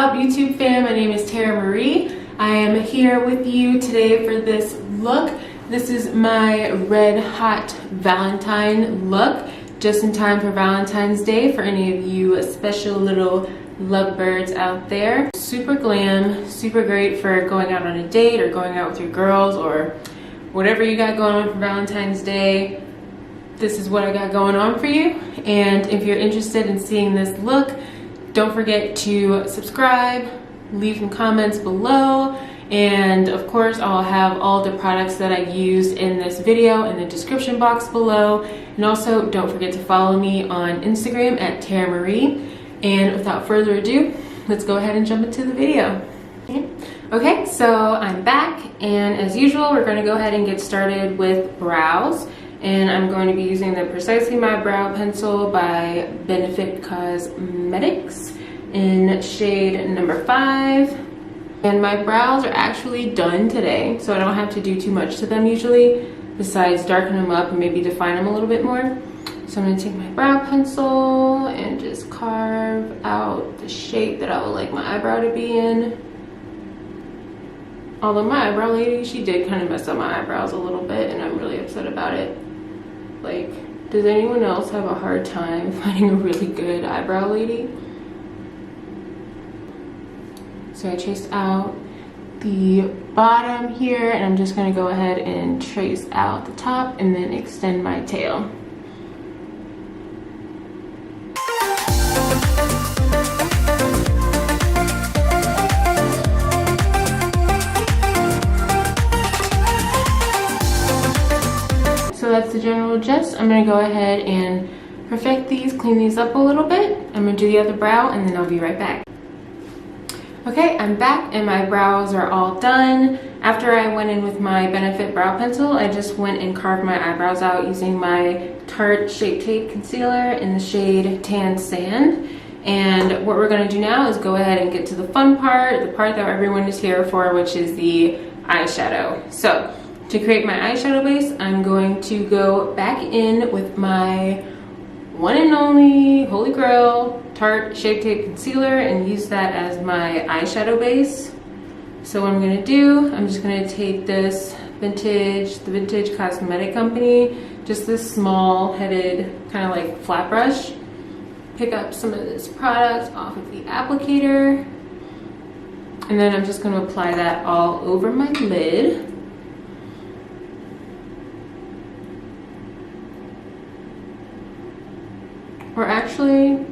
up, YouTube fam? My name is Tara Marie. I am here with you today for this look. This is my red hot Valentine look, just in time for Valentine's Day for any of you special little lovebirds out there. Super glam, super great for going out on a date or going out with your girls or whatever you got going on for Valentine's Day. This is what I got going on for you. And if you're interested in seeing this look, don't forget to subscribe, leave some comments below, and of course I'll have all the products that I used in this video in the description box below. And also don't forget to follow me on Instagram at Tara Marie. And without further ado, let's go ahead and jump into the video. Okay, so I'm back, and as usual we're going to go ahead and get started with brows. And I'm going to be using the Precisely My Brow Pencil by Benefit Cosmetics in shade number 5. And my brows are actually done today, so I don't have to do too much to them usually, besides darken them up and maybe define them a little bit more. So I'm going to take my brow pencil and just carve out the shape that I would like my eyebrow to be in. Although my eyebrow lady, she did kind of mess up my eyebrows a little bit, and I'm really upset about it. Like, does anyone else have a hard time finding a really good eyebrow lady? So I traced out the bottom here, and I'm just going to go ahead and trace out the top and then extend my tail. That's the general gist. I'm going to go ahead and perfect these, clean these up a little bit. I'm going to do the other brow and then I'll be right back. Okay, I'm back and my brows are all done. After I went in with my Benefit brow pencil, I just went and carved my eyebrows out using my Tarte Shape Tape Concealer in the shade Tan Sand. And what we're going to do now is go ahead and get to the fun part, the part that everyone is here for, which is the eyeshadow. So to create my eyeshadow base, I'm going to go back in with my one and only Holy Grail Tarte Shape Tape Concealer and use that as my eyeshadow base. So what I'm going to do, I'm just going to take this the Vintage Cosmetic Company, just this small headed kind of like flat brush, pick up some of this product off of the applicator, and then I'm just going to apply that all over my lid. Or actually,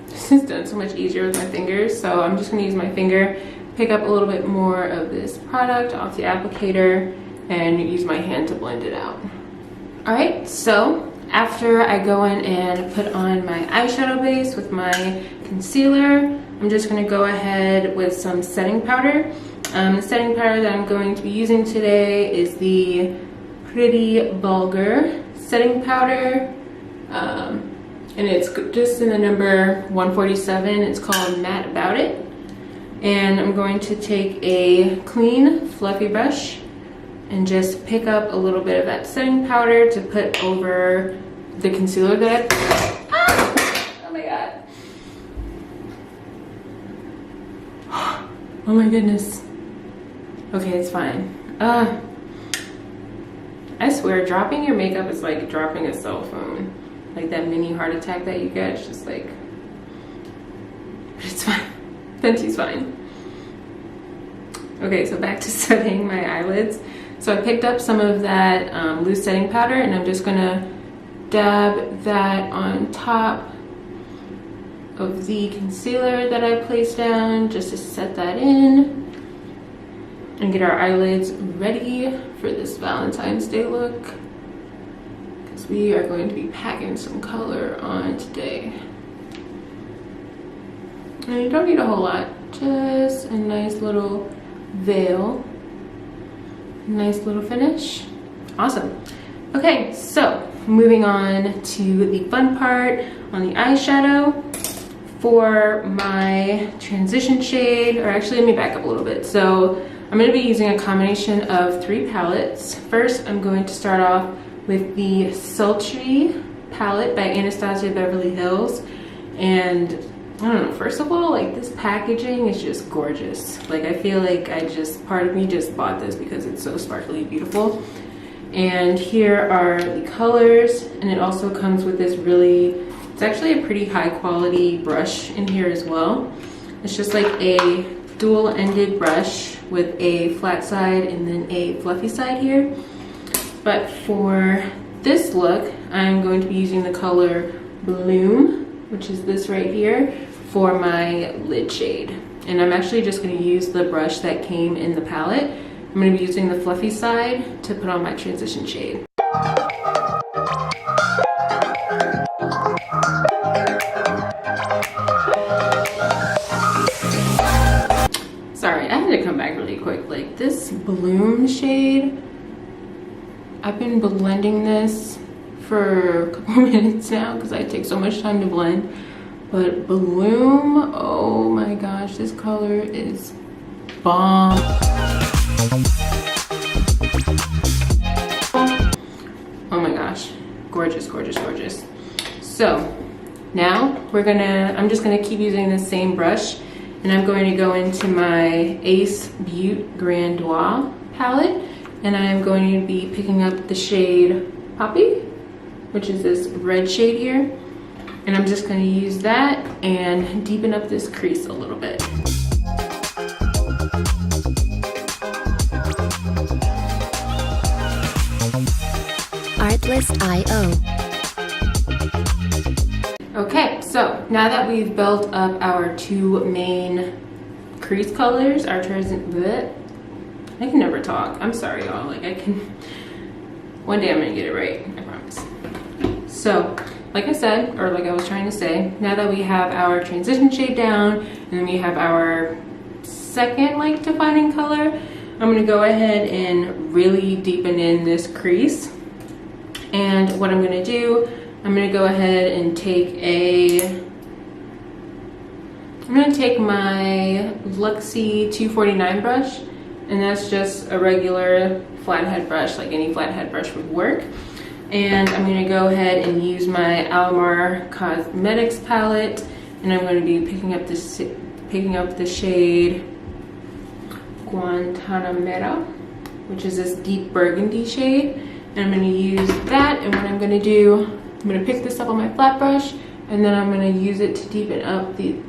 this is done so much easier with my fingers, so I'm just going to use my finger, pick up a little bit more of this product off the applicator, and use my hand to blend it out. Alright, so after I go in and put on my eyeshadow base with my concealer, I'm just going to go ahead with some setting powder. The setting powder that I'm going to be using today is the Pretty Vulgar setting powder. And it's just in the number 147. It's called Matte About It. And I'm going to take a clean, fluffy brush and just pick up a little bit of that setting powder to put over the concealer that oh my god. Oh my goodness. Okay, it's fine. I swear, dropping your makeup is like dropping a cell phone. Like that mini heart attack that you get, it's just like, but it's fine. Fenty's fine. Okay, so back to setting my eyelids. So I picked up some of that loose setting powder, and I'm just gonna dab that on top of the concealer that I placed down just to set that in and get our eyelids ready for this Valentine's Day look. We are going to be packing some color on today. And you don't need a whole lot, just a nice little veil, nice little finish. Awesome. Okay, so moving on to the fun part on the eyeshadow. For my transition shade, or actually let me back up a little bit. So I'm going to be using a combination of 3 palettes. First, I'm going to start off with the Sultry Palette by Anastasia Beverly Hills. And I don't know, first of all, like this packaging is just gorgeous. Like I feel like part of me just bought this because it's so sparkly beautiful. And here are the colors, and it also comes with this it's actually a pretty high quality brush in here as well. It's just like a dual ended brush with a flat side and then a fluffy side here. But for this look, I'm going to be using the color Bloom, which is this right here, for my lid shade. And I'm actually just going to use the brush that came in the palette. I'm going to be using the fluffy side to put on my transition shade. Sorry, I had to come back really quick. Like this Bloom shade, I've been blending this for a couple minutes now because I take so much time to blend. But Bloom, oh my gosh, this color is bomb. Oh my gosh, gorgeous, gorgeous, gorgeous. So now I'm just gonna keep using the same brush, and I'm going to go into my Beaute Grandiose palette, and I'm going to be picking up the shade Poppy, which is this red shade here. And I'm just going to use that and deepen up this crease a little bit. Artlist.io. Okay, so now that we've built up our two main crease colors, I can never talk. I'm sorry, y'all. One day I'm gonna get it right, I promise. So, like I said, or like I was trying to say, now that we have our transition shade down, and then we have our second defining color, I'm gonna go ahead and really deepen in this crease. And what I'm gonna do, I'm gonna go ahead and take my Luxie 249 brush, and that's just a regular flathead brush, like any flathead brush would work. And I'm going to go ahead and use my Alamar Cosmetics palette, and I'm going to be picking up the shade Guantanamera, which is this deep burgundy shade. And I'm going to use that, and what I'm going to do, I'm going to pick this up on my flat brush, and then I'm going to use it to deepen up the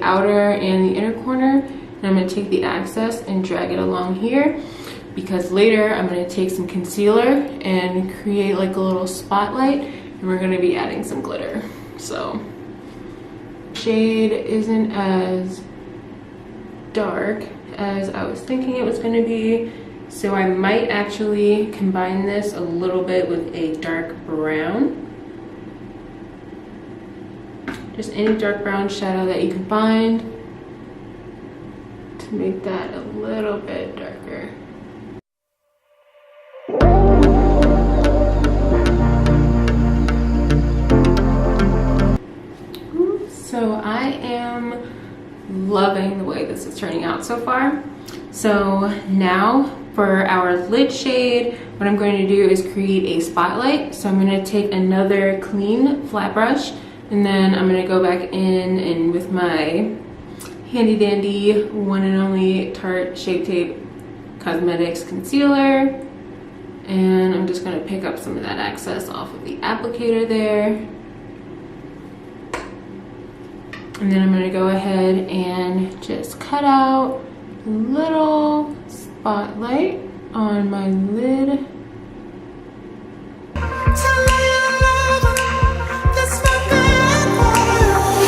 outer and the inner corner. And I'm going to take the excess and drag it along here, because later I'm going to take some concealer and create like a little spotlight, and we're going to be adding some glitter. So shade isn't as dark as I was thinking it was going to be, so I might actually combine this a little bit with a dark brown. Just any dark brown shadow that you can find to make that a little bit darker. So I am loving the way this is turning out so far. So now for our lid shade, what I'm going to do is create a spotlight. So I'm going to take another clean flat brush, and then I'm going to go back in and with my handy dandy one and only Tarte Shape Tape Cosmetics concealer, and I'm just going to pick up some of that excess off of the applicator there. And then I'm going to go ahead and just cut out a little spotlight on my lid.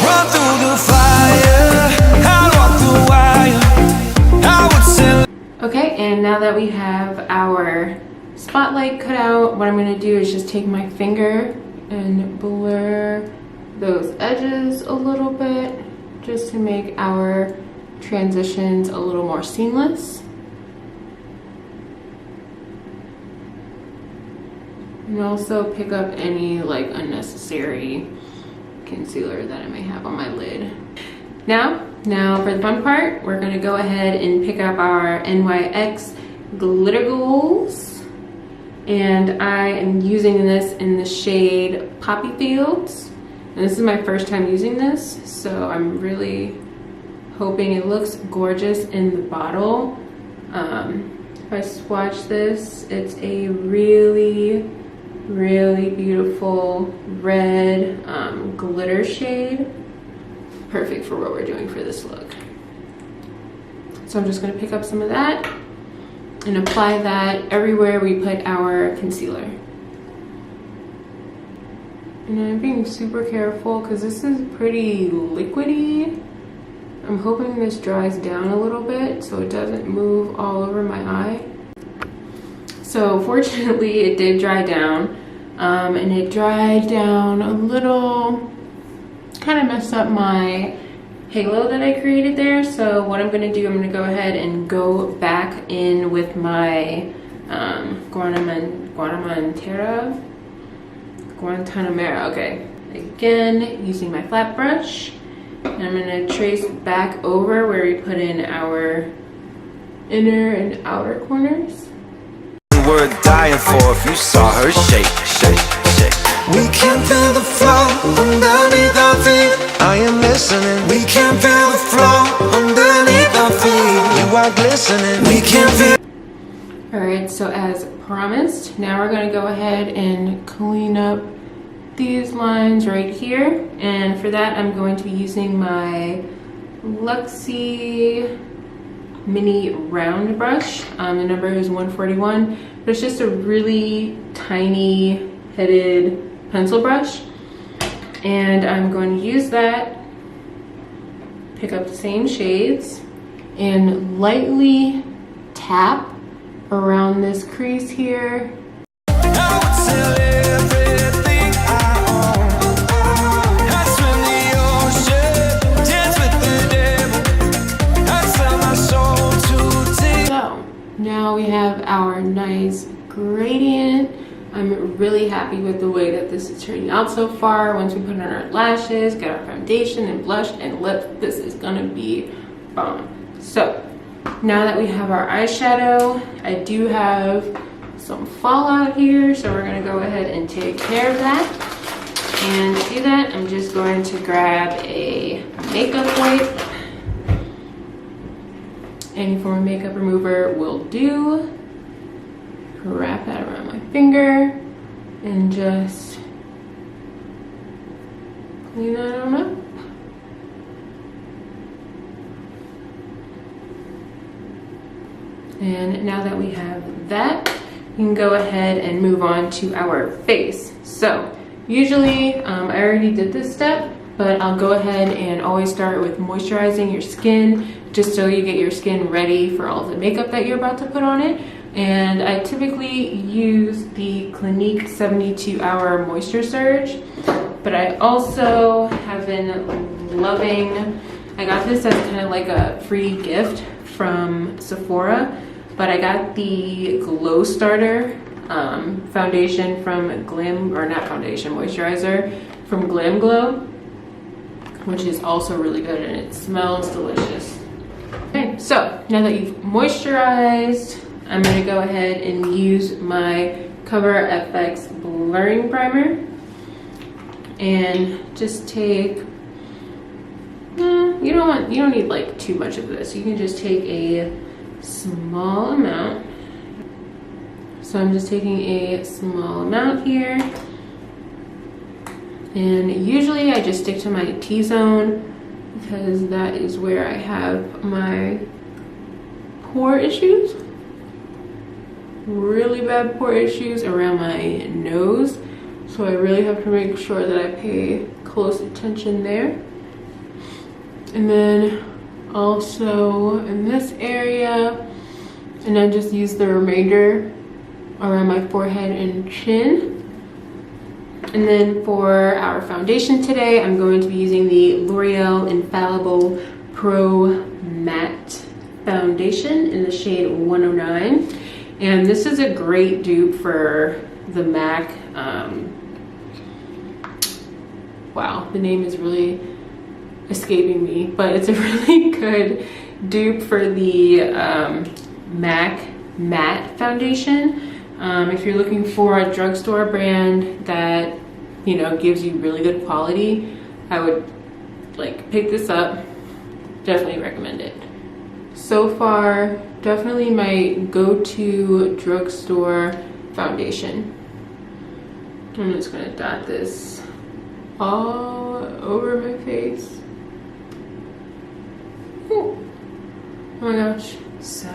Run through the fire, I'll walk the wire. I would say. Okay, and now that we have our spotlight cut out, what I'm going to do is just take my finger and blur those edges a little bit, just to make our transitions a little more seamless. And also pick up any unnecessary concealer that I may have on my lid. Now for the fun part, we're going to go ahead and pick up our NYX Glitter Goals, and I am using this in the shade Poppy Fields. And this is my first time using this, so I'm really hoping it looks gorgeous in the bottle. If I swatch this, it's a really beautiful red glitter shade. Perfect for what we're doing for this look. So I'm just gonna pick up some of that and apply that everywhere we put our concealer. And I'm being super careful because this is pretty liquidy. I'm hoping this dries down a little bit so it doesn't move all over my eye. So fortunately it did dry down, and it dried down a little, kind of messed up my halo that I created there. So what I'm gonna do, I'm gonna go ahead and go back in with my Guantanamera, okay. Again, using my flat brush. And I'm gonna trace back over where we put in our inner and outer corners. Worth dying for if you saw her shake, shake, shake. We can feel the flow underneath our feet. I am listening. We can feel the flow underneath our feet. You are glistening. We can feel. Alright, so as promised, now we're gonna go ahead and clean up these lines right here. And for that, I'm going to be using my Luxie mini round brush. The number is 141, but it's just a really tiny headed pencil brush. And I'm going to use that, pick up the same shades, and lightly tap around this crease here. Now we have our nice gradient. I'm really happy with the way that this is turning out so far. Once we put on our lashes, get our foundation and blush and lips, this is gonna be bomb. So now that we have our eyeshadow, I do have some fallout here, so we're gonna go ahead and take care of that. And to do that, I'm just going to grab a makeup wipe. Any form of makeup remover will do. Wrap that around my finger and just clean that on up. And now that we have that, we can go ahead and move on to our face. So usually I already did this step, but I'll go ahead and always start with moisturizing your skin, just so you get your skin ready for all the makeup that you're about to put on it. And I typically use the Clinique 72-hour Moisture Surge, but I also have been loving, I got this as kind of like a free gift from Sephora, but I got the Glow Starter foundation from Glam, or not foundation, moisturizer from Glam Glow, which is also really good and it smells delicious. Okay, so now that you've moisturized, I'm gonna go ahead and use my Cover FX blurring primer and just take, you don't need like too much of this. You can just take a small amount. So I'm just taking a small amount here. And usually I just stick to my T-zone because that is where I have my pore issues. Really bad pore issues around my nose. So I really have to make sure that I pay close attention there. And then also in this area, and then just use the remainder around my forehead and chin. And then for our foundation today, I'm going to be using the L'Oreal Infallible Pro Matte Foundation in the shade 109. And this is a great dupe for the MAC. Wow, the name is really escaping me, but it's a really good dupe for the MAC Matte Foundation. If you're looking for a drugstore brand that you know, gives you really good quality, I would like pick this up. Definitely recommend it. So far, definitely my go-to drugstore foundation. I'm just gonna dot this all over my face. Ooh. Oh my gosh. So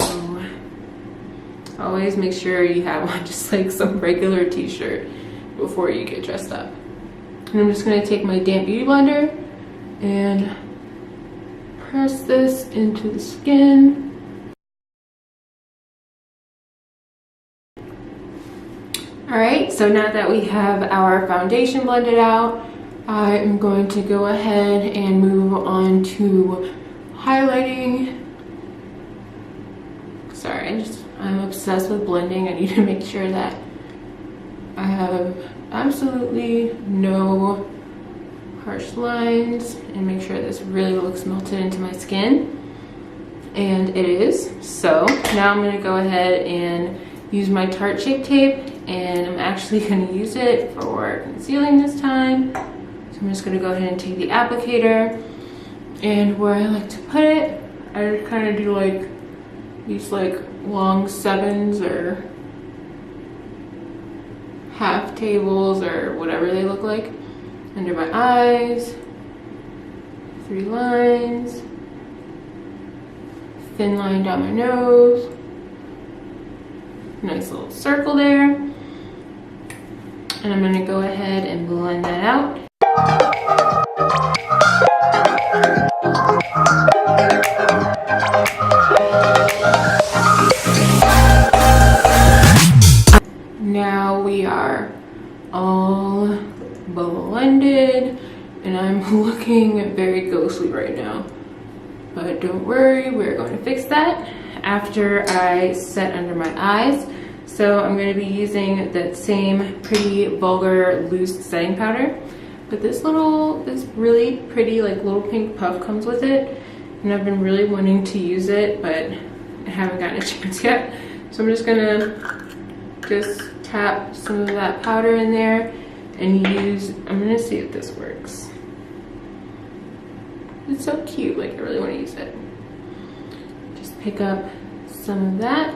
always make sure you have on just like some regular t-shirt before you get dressed up. And I'm just gonna take my damp beauty blender and press this into the skin. All right, so now that we have our foundation blended out, I am going to go ahead and move on to highlighting. Sorry, I'm obsessed with blending. I need to make sure that I have absolutely no harsh lines and make sure this really looks melted into my skin. And it is. So now I'm gonna go ahead and use my Tarte Shape Tape, and I'm actually gonna use it for concealing this time. So I'm just gonna go ahead and take the applicator, and where I like to put it, I just kind of do like these like long sevens or half tables or whatever they look like. Under my eyes, 3 lines, thin line down my nose, nice little circle there. And I'm gonna go ahead and blend that out. Now we are all blended, and I'm looking very ghostly right now, but don't worry, we're going to fix that after I set under my eyes. So I'm going to be using that same pretty vulgar loose setting powder, but this really pretty like little pink puff comes with it, and I've been really wanting to use it, but I haven't gotten a chance yet. So I'm just gonna tap some of that powder in there and I'm gonna see if this works. It's so cute, like I really want to use it. Just pick up some of that.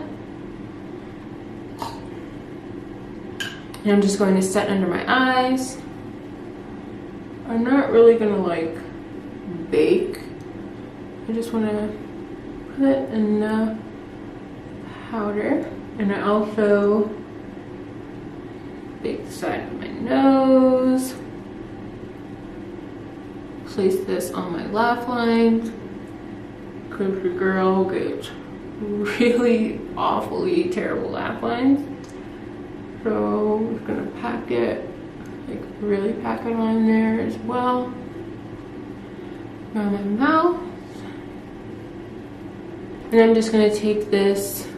And I'm just going to set under my eyes. I'm not really gonna like bake. I just wanna put enough powder, and I also bake the side of my nose. Place this on my laugh lines, because your girl gets really awfully terrible laugh lines. So I'm just gonna pack it, like really pack it on there as well. Around my mouth. And I'm just gonna take this,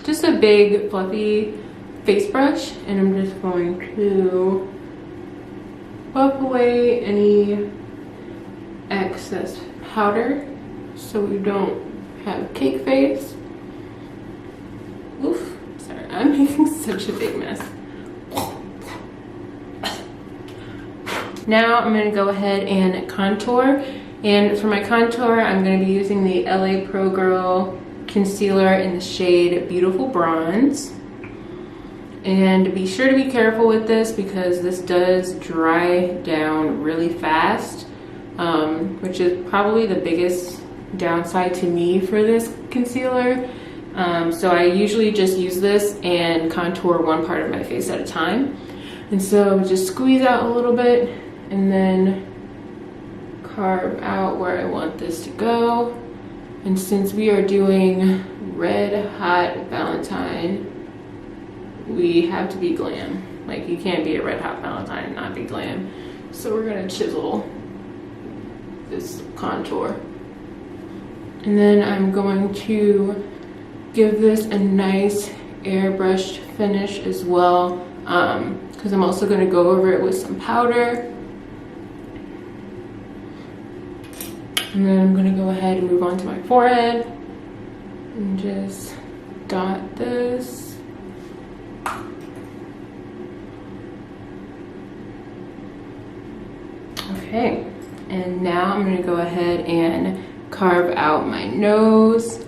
just a big fluffy face brush, and I'm just going to buff away any excess powder so we don't have cake face. Oof, sorry, I'm making such a big mess. Now I'm gonna go ahead and contour, and for my contour I'm gonna be using the LA Pro Girl concealer in the shade Beautiful Bronze. And be sure to be careful with this because this does dry down really fast, which is probably the biggest downside to me for this concealer. So I usually just use this and contour one part of my face at a time. And so just squeeze out a little bit and then carve out where I want this to go. And since we are doing Red Hot Valentine, we have to be glam. Like, you can't be a Red Hot Valentine and not be glam. So we're gonna chisel this contour. And then I'm going to give this a nice airbrushed finish as well, because I'm also gonna go over it with some powder. And then I'm gonna go ahead and move on to my forehead and just dot this. Okay, and now I'm gonna go ahead and carve out my nose.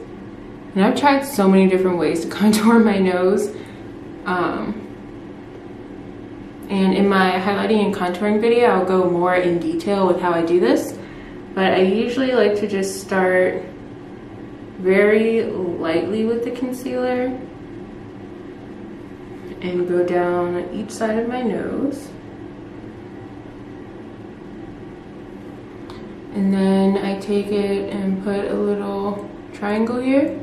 And I've tried so many different ways to contour my nose. And in my highlighting and contouring video, I'll go more in detail with how I do this. But I usually like to just start very lightly with the concealer and go down each side of my nose. And then I take it and put a little triangle here.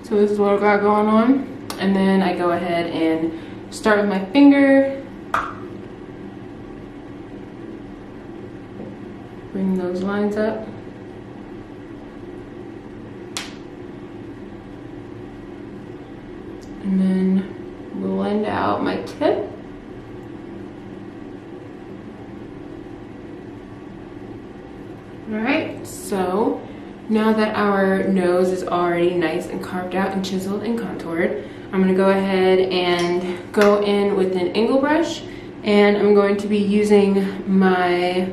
So this is what I got going on. And then I go ahead and start with my finger. Bring those lines up. And then blend out my tip. Alright, so now that our nose is already nice and carved out and chiseled and contoured, I'm going to go ahead and go in with an angle brush, and I'm going to be using my,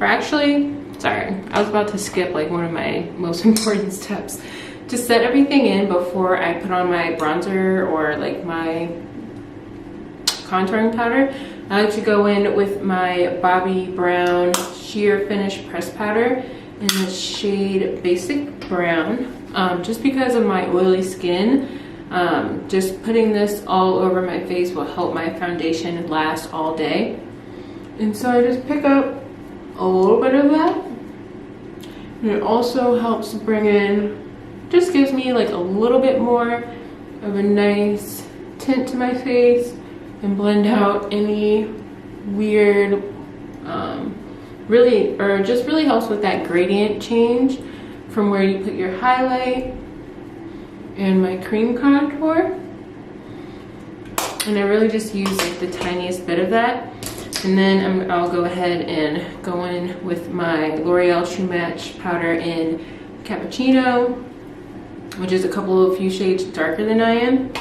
or actually, sorry, I was about to skip like one of my most important steps. To set everything in before I put on my bronzer or like my contouring powder, I like to go in with my Bobbi Brown Sheer Finish Press Powder in the shade Basic Brown. Just because of my oily skin, just putting this all over my face will help my foundation last all day. And so I just pick up a little bit of that. And it also helps bring in, just gives me like a little bit more of a nice tint to my face and blend out any weird, just really helps with that gradient change from where you put your highlight and my cream contour. And I really just use like the tiniest bit of that. And then I'll go ahead and go in with my L'Oreal True Match powder in Cappuccino, which is a few shades darker than I am,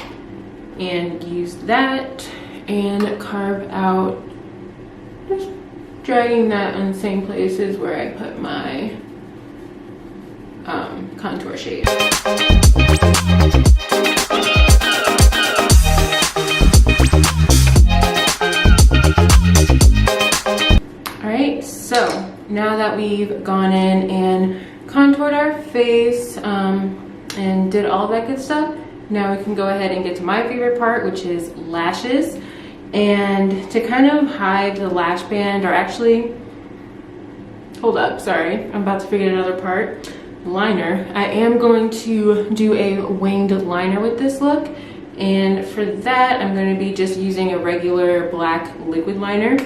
and use that and carve out, just dragging that in the same places where I put my contour shade. Alright, so now that we've gone in and contoured our face and did all that good stuff, now we can go ahead and get to my favorite part, which is lashes. And to kind of hide the lash band, or actually, hold up, sorry, I'm about to forget another part, liner. I am going to do a winged liner with this look, and for that I'm going to be just using a regular black liquid liner.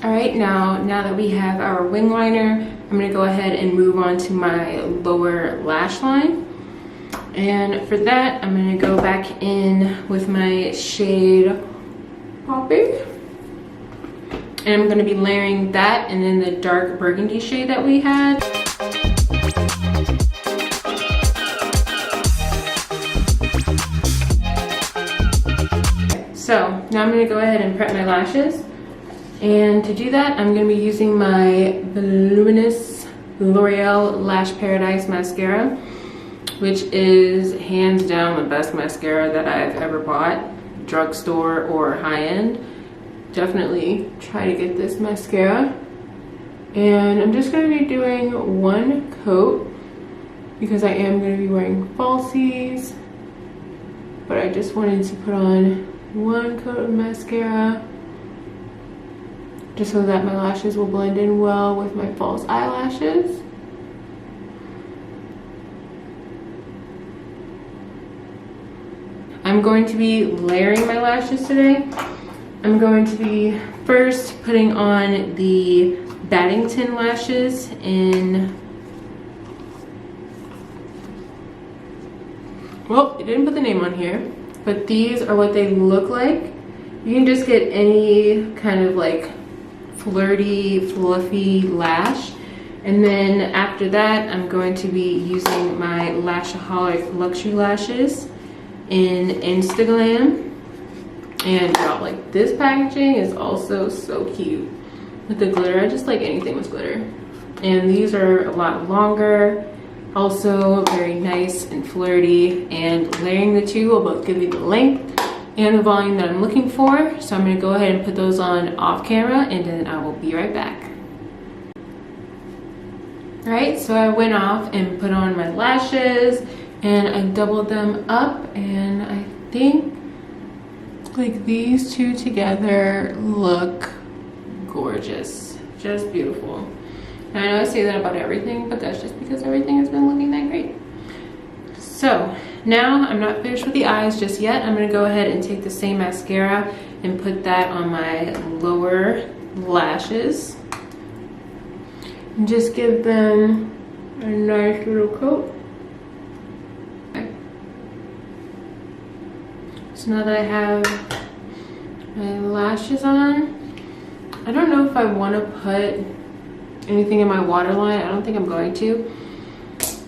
Alright, now that we have our wing liner, I'm going to go ahead and move on to my lower lash line. And for that, I'm going to go back in with my shade Poppy. And I'm going to be layering that and then the dark burgundy shade that we had. So now I'm going to go ahead and prep my lashes. And to do that, I'm going to be using my Voluminous L'Oreal Lash Paradise Mascara, which is hands down the best mascara that I've ever bought, drugstore or high-end. Definitely try to get this mascara. And I'm just going to be doing one coat because I am going to be wearing falsies, but I just wanted to put on one coat of mascara just so that my lashes will blend in well with my false eyelashes. I'm going to be layering my lashes today. I'm going to be first putting on the Baddington lashes in, well, it didn't put the name on here, but these are what they look like. You can just get any kind of like flirty, fluffy lash. And then after that, I'm going to be using my Lashaholic Luxury Lashes in Instagram. And y'all, like, this packaging is also so cute with the glitter. I just like anything with glitter. And these are a lot longer, also very nice and flirty, and layering the two will both give you the length and the volume that I'm looking for. So I'm going to go ahead and put those on off camera, and then I will be right back. Alright, so I went off and put on my lashes, and I doubled them up, and I think like these two together look gorgeous, just beautiful. And I know I say that about everything, but that's just because everything has been looking that great. So now I'm not finished with the eyes just yet. I'm going to go ahead and take the same mascara and put that on my lower lashes and just give them a nice little coat. So now that I have my lashes on, I don't know if I want to put anything in my waterline. I don't think I'm going to.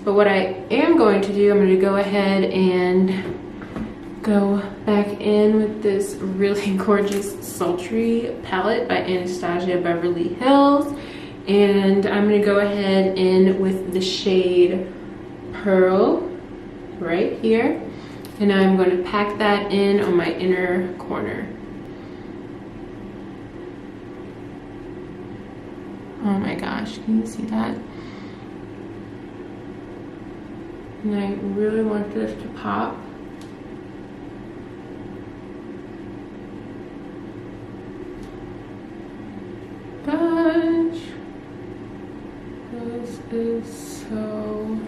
But what I am going to do, I'm going to go ahead and go back in with this really gorgeous Sultry Palette by Anastasia Beverly Hills. And I'm going to go ahead in with the shade Pearl right here. And I'm going to pack that in on my inner corner. Oh my gosh, can you see that? And I really want this to pop. Gosh, this is so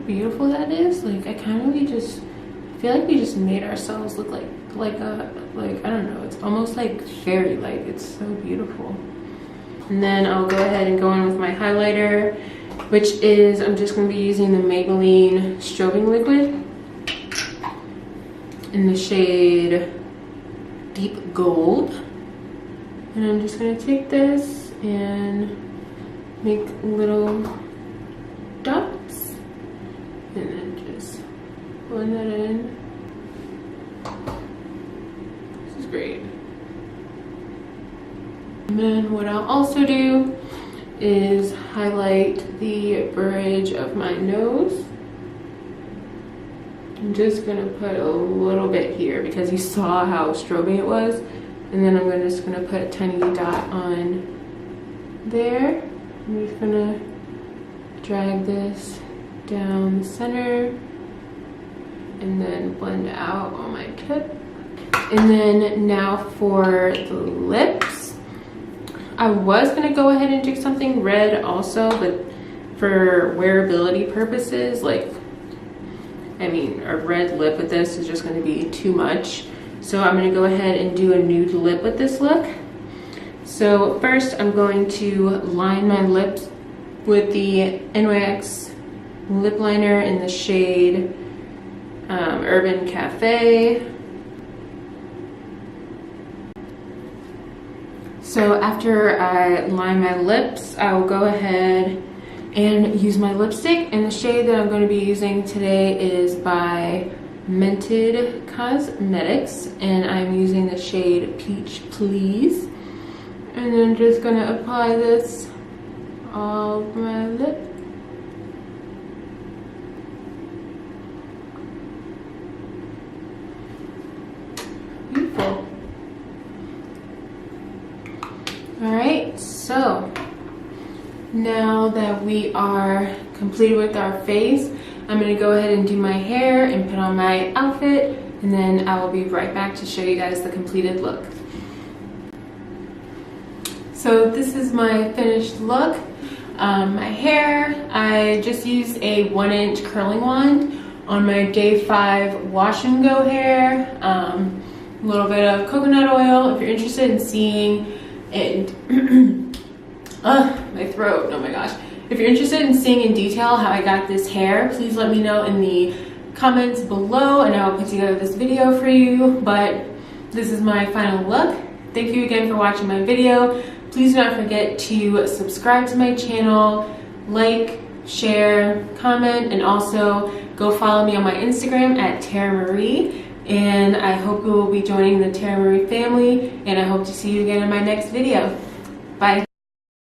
beautiful that is. Like, I kind of just feel like we just made ourselves look like I don't know, it's almost like fairy-like. It's so beautiful. And then I'll go ahead and go in with my highlighter, which is, I'm just going to be using the Maybelline strobing liquid in the shade Deep Gold. And I'm just going to take this and make little dots and then just blend that in. This is great. And then what I'll also do is highlight the bridge of my nose. I'm just gonna put a little bit here because you saw how strobing it was. And then I'm just gonna put a tiny dot on there. I'm just gonna drag this down the center and then blend out on my tip. And then now for the lips. I was gonna go ahead and do something red also, but for wearability purposes, like, I mean, a red lip with this is just gonna be too much. So I'm gonna go ahead and do a nude lip with this look. So first I'm going to line my lips with the NYX lip liner in the shade Urban Cafe. So after I line my lips, I will go ahead and use my lipstick. And the shade that I'm going to be using today is by Mented Cosmetics. And I'm using the shade Peach Please. And then just going to apply this all over my lip. Beautiful. Alright, so now that we are completed with our face, I'm going to go ahead and do my hair and put on my outfit, and then I will be right back to show you guys the completed look. So this is my finished look. My hair, I just used a 1-inch curling wand on my day 5 wash and go hair. A little bit of coconut oil. If you're interested in seeing it, my throat, oh my gosh. If you're interested in seeing in detail how I got this hair, please let me know in the comments below and I will put together this video for you. But this is my final look. Thank you again for watching my video. Please do not forget to subscribe to my channel, like, share, comment, and also go follow me on my Instagram at Tara Marie. And I hope you will be joining the Tara Marie family, and I hope to see you again in my next video. Bye.